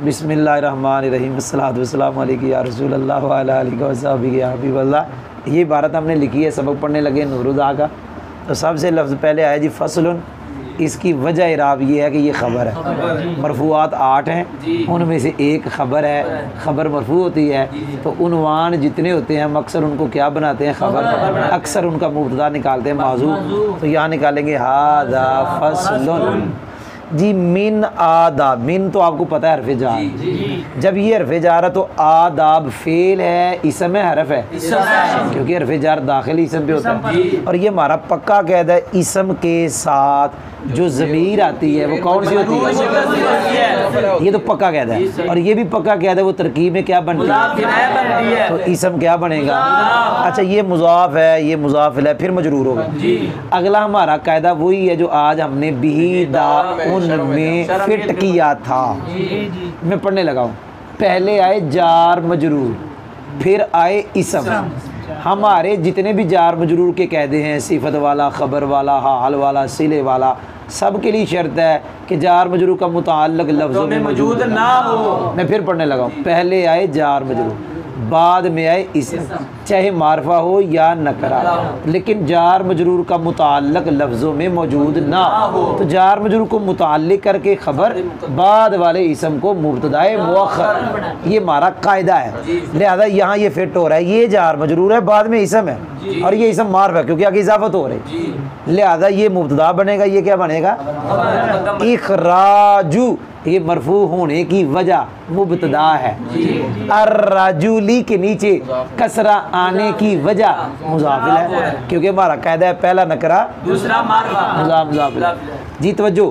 बिस्मिल्लाहिर्रहमानिर्रहीम अस्सलातु वस्सलामु अलैका या रसूलल्लाह व अला आलिहि व अस्हाबिहि या हबीबल्लाह। ये इबारत हमने लिखी है, सबक पढ़ने लगे नूरुदा का। तो सबसे लफ्ज़ पहले आया जी फसलुन। इसकी वजह इराब ये है कि ये ख़बर है। मरफूआत 8 हैं, उनमें से एक ख़बर है। ख़बर मरफू होती है तो उन्वान जितने होते हैं हम अक्सर उनको क्या बनाते हैं, ख़बर। अक्सर उनका मुब्तदा निकालते हैं माज़ू। तो यहाँ निकालेंगे हादा फसलुन जी मिन आदाब। मिन तो आपको पता है हरफ़े जार। जब ये हरफ़े जार है तो आदाब फ़ेल है, इसम है, हरफ है, क्योंकि हरफ़े जार दाखिली इसम पे होता है। और ये हमारा पक्का कहता है इसम के साथ जो ज़मीर आती है वो कौन सी होती है, ये तो पक्का कहता है। और ये भी पक्का कहता है वो तरकीब में क्या बनती है, तो इसम क्या बनेगा। अच्छा ये मुज़ाफ़ है, ये मुज़ाफ़ है, फिर मजरूर होगा। अगला हमारा कायदा वही है जो आज हमने बिही दा में फिट किया था। मैं पढ़ने लगा हूँ। पहले आए जार मजरूर, फिर आए इसम। हमारे जितने भी जार मजरूर के कायदे हैं, सिफत वाला, ख़बर वाला, हाल वाला, सिले वाला, सब के लिए शर्त है कि जार मजरूर का मुताल्लिक़ लफ्ज़ों में मौजूद ना हो। मैं फिर पढ़ने लगा हूँ। पहले आए जार मजरूर, बाद में आए इसम, चाहे मारफा हो या नकरा, लेकिन जार मजरूर का मुताल्लिक़ लफ्ज़ों में मौजूद ना हो। तो जार मजरूर को मुताल्लिक़ करके ख़बर, बाद वाले इसम को मुब्तदाए मुअख्खर, ये हमारा कायदा है। लिहाजा यहाँ ये फिट हो रहा है, ये जार मजरूर है, बाद में इसम है, और ये इसम मारफा है क्योंकि आगे इजाफत हो रही। लिहाजा ये मुब्तदा बनेगा, ये क्या बनेगा, इखराजू। ये मरफू होने की वजह मुब्तदा है। अर्राजुली के नीचे कसरा आने की वजह मुज़ाफ़िल है, क्योंकि हमारा कायदा है पहला नकरा दूसरा मारफा मुज़ाफ़िल। जी तवज्जो,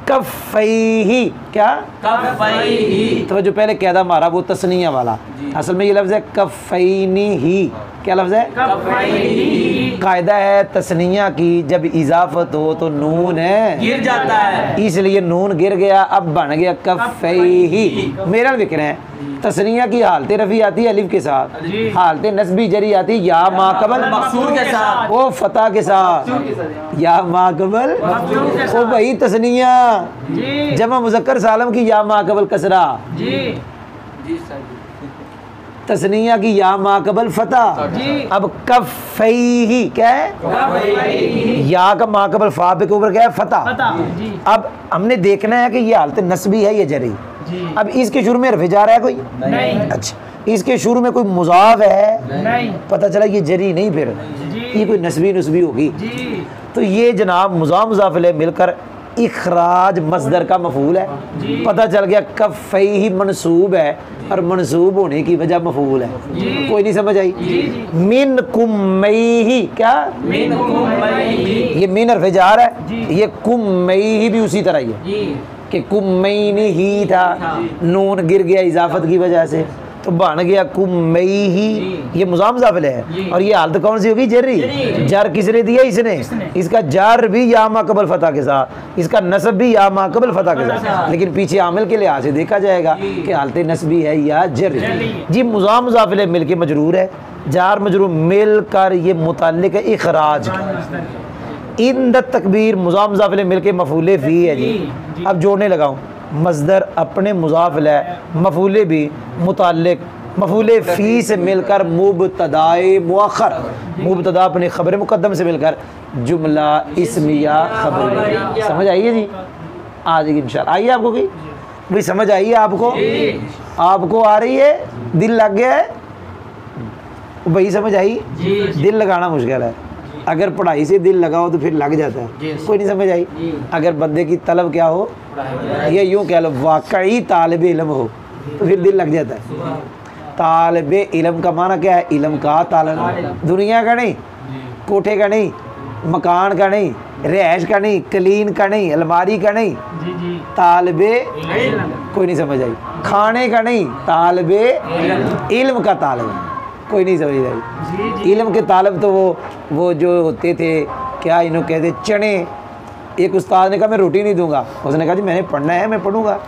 कफ़ैही, क्या कफ़ैही, तवज्जो, पहले कायदा हमारा वो तस्निया वाला, असल में ये लफ्ज़ है कफ़ैनी ही। क्या लफ्ज़ है, कफ़ैनी। कायदा है तस्निया की जब इजाफत हो तो नून है गिर जाता है, इसलिए नून गिर गया, अब बन गया कफ़ैही। मेरा जिक्र है तस्निया की हालत रफ़ी आती है अलिफ के साथ, हालत नस्बी जरी आती है या माक़बल मक़सूर के साथ, वो फतह के साथ, या माक़बल ओ भाई तस्निया जमा मुज़क्कर सालम की या माक़बल कसरा, तस्निया की या माक़बल फतह। अब कफ़ैही क्या है, या का माक़बल फ़ा पे के ऊपर क्या है, फतह। अब हमने देखना है कि ये हालत नस्बी है, ये जरी। अब इसके शुरू में हरफ़े जार है कोई नहीं, अच्छा इसके शुरू में कोई मुज़ाफ़ है नहीं, पता चला ये जरी नहीं, फिर ये कोई नस्बी नस्बी होगी। तो ये जनाब मुज़ाफ़ मुज़ाफ़ इलैह मिलकर इखराज मस्दर का मफूल है। पता चल गया कफ़ैही मनसूब है, और मनसूब होने की वजह मफूल है। कोई नहीं समझ आई। मिन कुम्मैही, क्या मिन कुम्मैही, ये मिन हरफ़े जार है, ये कुम्मैही भी उसी तरह ही है कि कुम्मैनी ही था, नून गिर गया इजाफत की वजह से तो बन गया कुम्मैही। ये मुज़ाफ़ मुज़ाफ़ है, और ये हालत कौन सी होगी, जरी। जर किसने दिया, इसने। इसका जर भी या माक़बल फतह के साथ, इसका नस्ब भी या माक़बल फतह के साथ, लेकिन पीछे आमिल के लिहाज से देखा जाएगा कि हालत नस्बी है या जरी। जी मुज़ाफ़ मुज़ाफ़ इलैह मिल के मजरूर है, जार मजरूर मिल कर ये मुताल्लिक़ है इखराज की। इन द तकबीर मुज़ाफ़ मुज़ाफ़ इलैह मिल के मफ़ूल फ़ी है जी। अब जोड़ने लगाऊँ, मस्दर अपने मुज़ाफ़ इलैह, मफ़ूल भी मुताल्लिक़ मफ़ूल फ़ी से मिलकर मुब्तदाए मुअख्खर, मुब्तदा अपने ख़बर मुक़द्दम से मिलकर जुमला इस्मिया ख़बर। समझ आई है जी, आ जाएगी इंशाअल्लाह। आइए आपको की भाई समझ आई है, आपको आ रही है, दिल लग गया है भाई, समझ आई। दिल लगाना मुश्किल है, अगर पढ़ाई से दिल लगाओ तो फिर लग जाता है। कोई नहीं समझ आई। अगर बंदे की तलब क्या हो, ये यूँ कह लो वाकई तालिब इल्म हो तो फिर दिल लग जाता है। तालिब इल्म का माना क्या है, इल्म का तालब, दुनिया का नहीं, कोठे का नहीं, मकान का नहीं, रिहाइश का नहीं, कलीन का नहीं, अलमारी का नहीं, तालिब कोई नहीं समझ आई। खाने का नहीं, तालिब इल्म का तालिब, कोई नहीं समझ आई। इल्म के तालब तो वो जो होते थे, क्या इन्हों कहते चने। एक उस्ताद ने कहा मैं रोटी नहीं दूंगा, उसने कहा जी मैंने पढ़ना है, मैं पढ़ूंगा।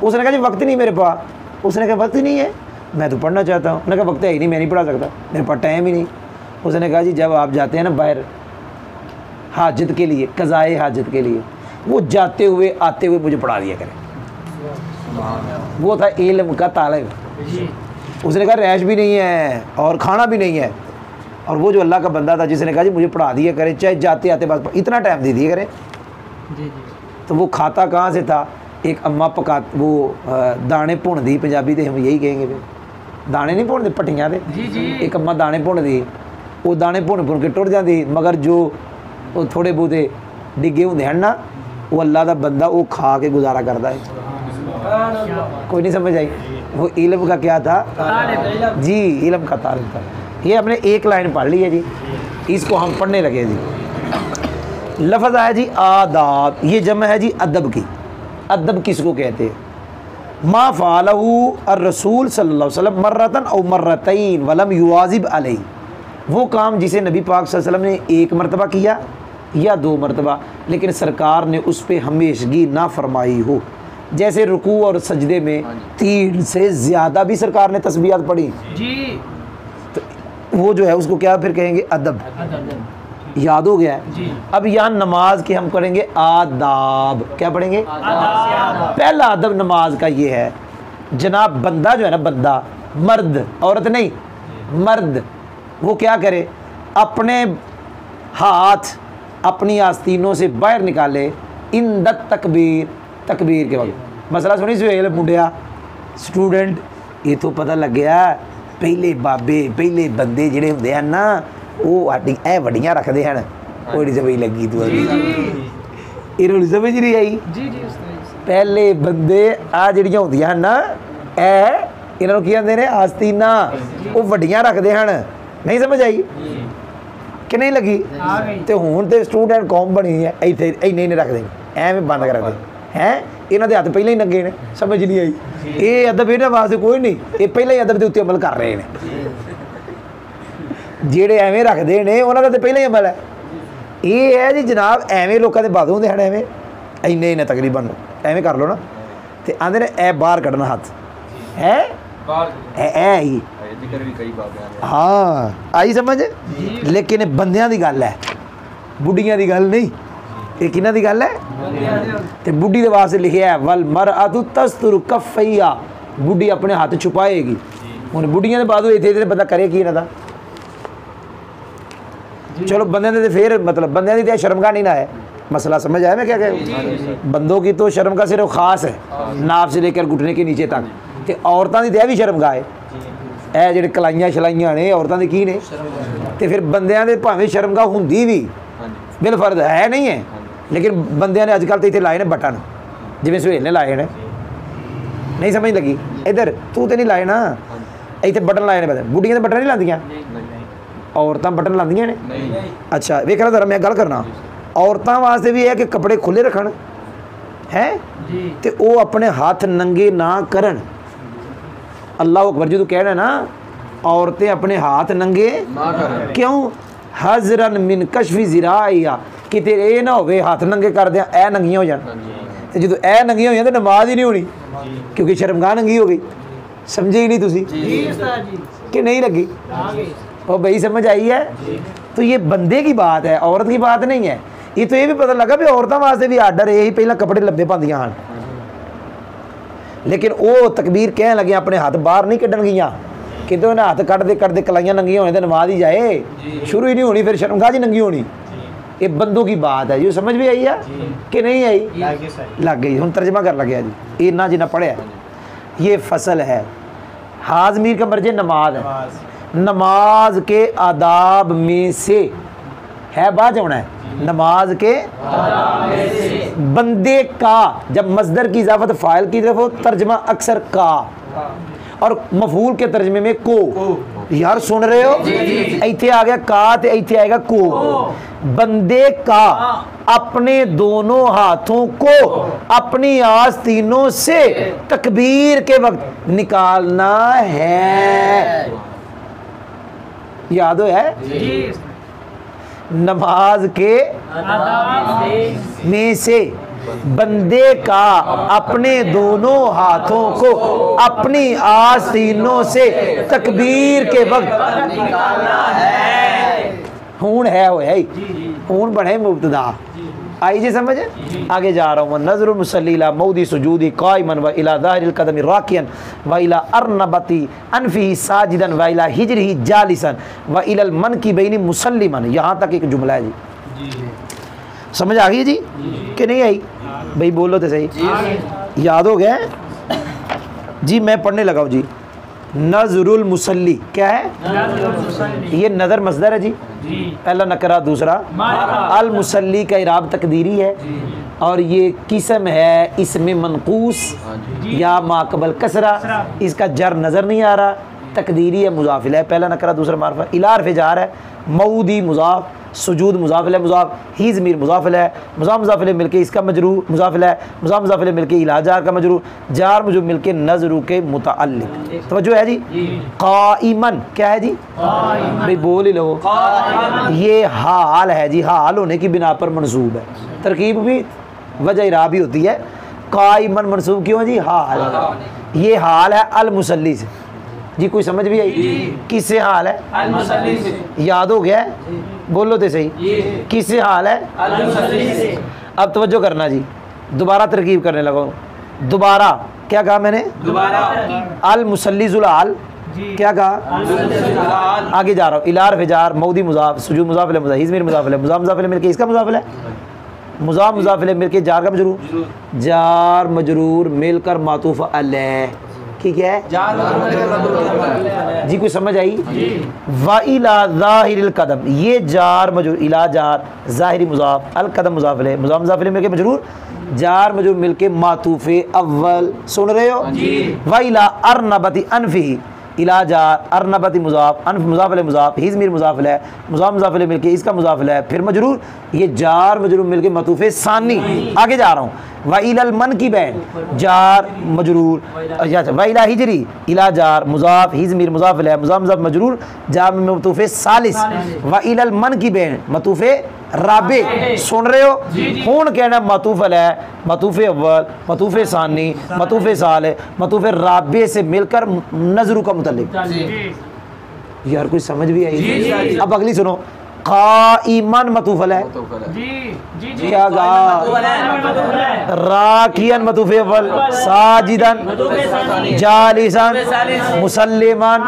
उसने कहा जी वक्त नहीं मेरे पास, उसने कहा वक्त नहीं है, मैं तो पढ़ना चाहता हूँ। उसने कहा वक्त है ही नहीं, मैं नहीं पढ़ा सकता, मेरे पास टाइम ही नहीं। उसने कहा जी जब आप जाते हैं ना बाहर हाजत के लिए, कज़ाए हाजत के लिए, वो जाते हुए आते हुए मुझे पढ़ा दिया करें। वो था इल्म का तालिब। उसने कहा रैश भी नहीं है और खाना भी नहीं है, और वो जो अल्लाह का बंदा था जिसने कहा जी मुझे पढ़ा दिया करें, चाहे जाते आते बस इतना टाइम दे दिया करें। तो वो खाता कहाँ से था? एक अम्मा पका वो दाने भुन दी, पंजाबी तो हम यही कहेंगे फिर, दाने नहीं भुनते पट्टियाँ दे, एक अम्मा दाने भुन दी, वो दाने भुन के टुट जाती, मगर जो वो थोड़े बहुते डिगे होंगे हैं ना, वो अल्लाह का बंदा वो खा के गुजारा करता है। कोई नहीं समझ आई? वो इल्म का क्या था जी? इल्म का तालिब था। ये हमने एक लाइन पढ़ ली है जी, इसको हम पढ़ने लगे जी। लफ्ज़ आया जी आदाब, ये जमा है जी अदब की। अदब किसको कहते हैं? मा फ़अलहु ar-रसूल सल्लल्लाहु अलैहि वसल्लम मर्रतन औ मर्रतैन वलम युवाज़िब अलैहि, वो काम जिसे नबी पाक सल्लल्लाहु अलैहि वसल्लम ने एक मरतबा किया या दो मरतबा, लेकिन सरकार ने उस पर हमेशगी ना फरमाई हो। जैसे रुकू और सजदे में 3 से ज़्यादा भी सरकार ने तस्बीहात पढ़ी जी, तो वो जो है उसको क्या फिर कहेंगे? अदब। याद हो गया है? अब यहाँ नमाज के हम पढ़ेंगे आदाब। क्या पढ़ेंगे? पहला अदब नमाज का ये है जनाब, बंदा जो है ना, बंदा मर्द, औरत नहीं, मर्द, वो क्या करे? अपने हाथ अपनी आस्तीनों से बाहर निकाले इंदत तकबीर, तकबीर के वक्त। मसला सुनी सुहेल मुंडिया स्टूडेंट, ये तो पता लग गया पहले बाबे पहले बंदे जिहड़े हुंदे हैं ना, वो ए वड्डियां रखते हैं। कोई नहीं समझ लगी तू अभी, इन्होंने समझ नहीं आई। पहले बंदे आ जिहड़ियां हुंदियां ना, ए इन्हों की कहते हैं आस्तीना, वो वड्डियां रखते हैं। नहीं समझ आई कि नहीं लगी? तो हुण तो स्टूडेंट कौम बनी है, इतने इन्ने नहीं रखते, एवें बंद कर दे हैं। इन्हों के हथ पहले ही नंगे ने, समझ नहीं आई। ये अदब इन्होंने वास्ते कोई नहीं, ये पहले ही अदब के उत्ते अमल कर रहे हैं। जेड़े एवें रखते हैं उन्होंने तो पहले ही अमल है। ये है जी जनाब, एवें लोगों के बादू होंगे हैं, एवें इन्ने ने तकरीबन एवें कर लो ना, तो आंदे ने ए बाहर कढ़ना हाथ है ही। हाँ आई समझ? लेकिन बंदियां दी गल है, बुढ़ियां दी गल नहीं। ये किन्हां दी गल है? ते बुढ़ी दे वास्ते लिखिया है वल मरअतु तस्तुरु कफ़ैया, बुढ़ी अपने हाथ छुपाएगी। हुण बुढ़ियां दे बादू इत्थे बंदा करे की इन्हां दा? चलो बंदे ने फिर मतलब बंदे की तो शर्मगाह नहीं ना है। मसला समझ आया मैं क्या कह? बंदों की तो शर्मगाह सिर्फ खास है, नाप से लेकर घुटने के नीचे तक, तो औरतों की तो यह भी शर्मगाह है। यह जो कलाइयाँ शलाइयाँ ने औरतों की की ने, तो फिर बंदियां दे भावें शर्मगाह होंदी भी बिलफर्द है नहीं है, लेकिन बंदियां ने अजकल तो इतने लाए ने बटन, जिवें सुहेल ने लाए ने। नहीं समझ लगी? इधर तू तो नहीं लाए ना, इतने बटन लाए ने। बुढ़ियां तो बटन नहीं लादियां, औरतां बटन लादियां ने। अच्छा वेख रहा जरा मैं गल करना, औरतां वास्ते भी है कि कपड़े खुले रखन है, तो वो अपने हाथ नंगे ना करन। अल्लाह अकबर जो तू कहना ना, औरतें अपने हाथ नंगे क्यों? हजरन मिन कशफी ज़िराइया, किते ये ना होवे हाथ नंगे कर दें ए नंगियां हो जान, तो जो ए नंगियां हो जान तो नमाज ही नहीं होनी, क्योंकि शर्मगाह नंगी हो गई। समझे ही नहीं तुसी कि नहीं लगी? और भाई समझ आई है? तो ये बंदे की बात है, औरत की बात नहीं है। ये तो ये भी पता लगा भी औरतों वास्ते भी आर्डर यही पहला कपड़े लंबे पादियां हैं, लेकिन वो तकबीर कह लगे अपने हाथ बाहर नहीं कढ़न गियां, कि तो हाथ कढ़ते कढ़ते कलाइयां नंगियां होने तो नमाज ही जाए, शुरू ही नहीं होनी, फिर शर्मगाह ही नंगी होनी। ये बंदों की बात है। जो समझ भी आई है कि नहीं आई? लग गई। हम तर्जमा कर लगे जी, इन्ना जिन्ना पढ़िया ये फसल है। हाजमीर का मर्जे नमाज है। नमाज के आदाब में से है बाज होना है, नमाज के बंदे का जब मजदर की इजाफत फाइल की तरफ हो, तर्जमा अक्सर का, और मफूल के तर्जमे में को। यार सुन रहे हो? इत्थे आ गया का ते इत्थे आएगा को। बंदे का अपने दोनों हाथों को अपनी आस्तीनों से तकबीर के वक्त निकालना है। याद हो है? नमाज के में से बंदे का अपने दोनों हाथों को अपनी आस्तीनों से तकबीर के वक्त निकालना है। हून है वो है, हून बने मुब्तदा। आई जी समझ। आगे जा रहा हूँ, नज़रुल मुसल्ली इला मौदी सुजूदी काइमन व इला ज़ाहिरिल क़दमी राकियन व इला अर्नबती अनफी साजिदन व इला हिजरिही जालिसन व इलल मनकिबैनि मुसल्लिमन। यहाँ तक एक जुमला है जी, समझ आ गई जी कि नहीं आई? भाई बोलो तो सही, याद हो गया जी? मैं पढ़ने लगा हूँ जी। नज़रुल मुसल्ली क्या है? ये नज़र मसदर है जी, पहला नकरा, दूसरा अल मुसल्ली का इराब तकदीरी है और ये किस्म है इसमें मनकूस या माकबल कसरा। इसका जर नज़र नहीं आ रहा, तकदीरी है, मुज़ाफिल है, पहला नकरा दूसरा मारफा। इलार फिजार है, मऊदी मुज़ाफ, सुजूद मुज़ाफिल है, मुज़ाफ ही ज़मीर मुज़ाफिल है, मुज़ाफ मुज़ाफिल मिलके इसका मजरूर मुज़ाफिल है, मुज़ाफ मुज़ाफिल मिलके इला जार का मजरूर, जार मजरूर मिलके नज़रू के मुतअल्लिक़। तवज्जो है जी। क़ाइमन क्या है जी? भाई बोल ही लो, ये हाल है जी, हाल होने की बिना पर मनसूब है। तरकीब भी वजह इराब भी होती है। क़ाइमन मनसूब क्यों जी? हाल, ये हाल है अल मुसल्ली से जी। कोई समझ भी आई? किससे हाल है? अल मुसल्ली से। याद हो गया? बोलो तो सही, किससे हाल है? अल मुसल्ली से। अब तवज्जो करना जी, दोबारा तरकीब करने लगा। दोबारा क्या कहा मैंने? दोबारा अल मुसल्ली जुलाल क्या कहा? आगे जा रहा हूँ। इलार फिजार मऊदी मुज़ाफ, सुजूद मुज़ाफ है, मुज़ाहिज़ मुज़ाफ है, मुज़ाफ मुज़ाफ मिलके इसका मुज़ाफ है, मुज़ाफ मुज़ाफ मिलके जार का मजरूर, जार मजरूर मिलकर मातूफ़ अलैह। ठीक है जी, कोई समझ आई? व इला ज़ाहिरिल कदम, ये जार मजरूर, इला जार, ज़ाहिरी मुज़ाफ, अल कदम मुज़ाफ अलैह, मुज़ाफ मुज़ाफ अलैह मिलके मजरूर, जार मजरूर मिलके मातूफ़े अव्वल। सुन रहे हो? व इला अर्नबती अनफी, इला जार, अर्नबती मुज़ाफ, अनफ मुज़ाफ अलैह मुज़ाफ, ही ज़मीर मुज़ाफ अलैह, मुज़ाफ मुज़ाफ अलैह मिलके इसका मुज़ाफ अलैह, फिर मजरूर, ये जार मजरूर मिलके मातूफ़े सानी। आगे जा रहा हूँ। व इलल मनकिबैन, जार मजरूर, व इला हिजरी, इला जार मुज़ाफ, ही ज़मीर मुज़ाफ अलैह, मुज़ाफ मुज़ाफ मजरूर, जार में मातूफ़े सालिस, व इलल मनकिबैन मातूफ़े राबे। सुन रहे हो? कौन कहना? मातूफ़ अलैह, मातूफ़े अव्वल, मातूफ़े सानी, मातूफ़े साले, मातूफ़े राबे से मिलकर नज़रू का मुतल्लिक़। यार कोई समझ भी आई? अब अगली सुनो। क़ाइमन मातूफ़ अलैह, क्या कहा? राकियन मातूफ़े अव्वल, साजिदन, जालिसन, मुसल्लिमन,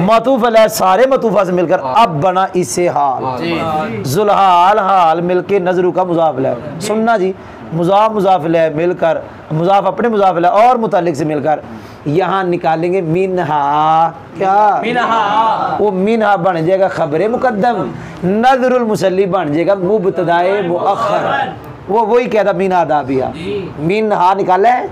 मातूफ़ अलैह सारे मातूफ़ा से मिलकर अब बना इससे हाल। जुल्हाल हाल मिलके नज़रू का मुज़ाफ़ अलैह। सुनना जी, मुज़ाफ़ मुज़ाफ़ अलैह मिलकर, मुज़ाफ़ अपने मुज़ाफ़ अलैह और मुतल्लिक़ से मिलकर यहाँ निकालेंगे मिनहा। क्या? मिनहा। वो मिनहा बन जाएगा खबरे मुकद्दम, नज़रुल मुसल्ली बन जाएगा मुब्तदाए मुअख्खर। वो वही कहता मिनहा दाबिया, मिनहा निकाला है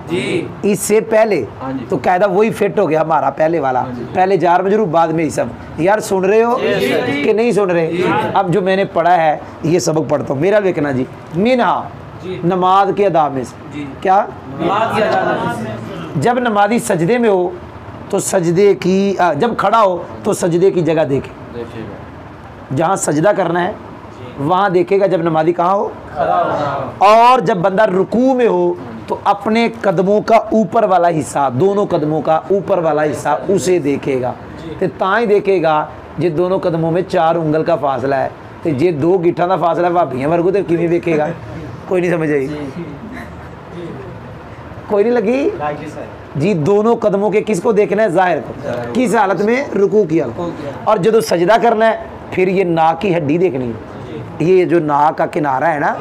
इससे पहले, तो कहता वही फिट हो गया हमारा पहले वाला। पहले जार मजरूर, बाद में ही सब। यार सुन रहे हो कि नहीं सुन रहे? अब जो मैंने पढ़ा है ये सबक पढ़ता हूँ, मेरा देखना जी। मिनहा नमाज के अदा में से, क्या? जब नमाजी सजदे में हो तो सजदे की, जब खड़ा हो तो सजदे की जगह देखे, जहाँ सजदा करना है वहाँ देखेगा जब नमाजी कहाँ हो। और जब बंदा रुकू में हो तो अपने कदमों का ऊपर वाला हिस्सा, दोनों कदमों का ऊपर वाला हिस्सा उसे देखेगा। तो ताई देखेगा जे दोनों कदमों में 4 उंगल का फासला है, तो जे 2 गिट्ठा का फासला है भाभियाँ वर्गू तो किमें देखेगा? कोई नहीं समझ आई? कोई नहीं लगी जी? दोनों कदमों के किसको देखना है? ज़ाहिर को। किस हालत में? रुकू किया। और जो सजदा करना है फिर ये नाक की हड्डी देखनी है, ये जो नाक का किनारा है ना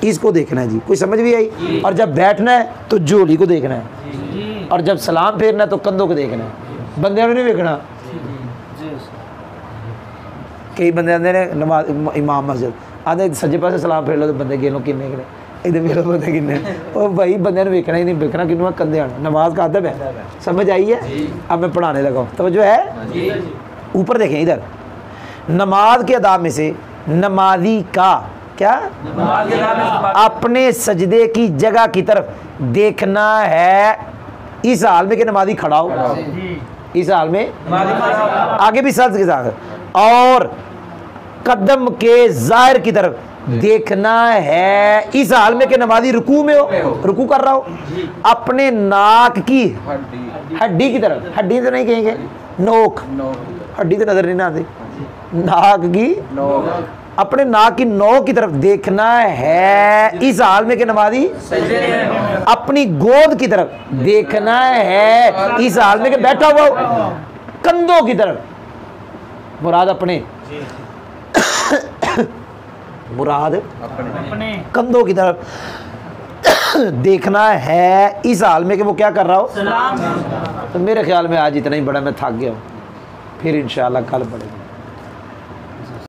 इसको देखना है जी। कोई समझ भी आई? और जब बैठना है तो झोली को देखना है, और जब सलाम फेरना है तो कंधों को देखना है, बंदे ने नहीं देखना। कई बंदे आते ने नमाज इमाम मस्जिद आते सज्जे पासे सलाम फेर लो तो बंदे गे लो किन्ने किन्ने, इधर भी लो बंदे किन्ने। ओ भाई बंदे ने वेखना ही नहीं, वेखना किन्नू कंधे आना। नमाज का अदब है, समझ आई है? अब मैं पढ़ाने लगा हूँ, तो जो है ऊपर देखें इधर। नमाज के अदा में से नमाजी का क्या? अपने सजदे की जगह की तरफ देखना है इस हाल में कि नमाजी खड़ा हो, इस हाल में आगे भी सज के साथ, और कदम के ज़ाहिर की तरफ देखना है इस हाल में कि नमाजी रुकू में हो, रुकू कर रहा हो, अपने नाक की हड्डी की तरफ, हड्डी तो नहीं कहेंगे, नोक, हड्डी तो नजर नहीं आती, नाक की अपने नाक की नौ की तरफ देखना है इस हाल में कि नमाजी अपनी गोद की तरफ देखना है इस हाल में कि बैठा हुआ कंधों की तरफ मुराद अपने मुराद अपने कंधों की तरफ देखना है इस हाल में कि वो क्या कर रहा हो। तो मेरे ख्याल में आज इतना ही बड़ा, मैं थक गया हूँ, फिर इंशाल्लाह कल पढ़ेंगे।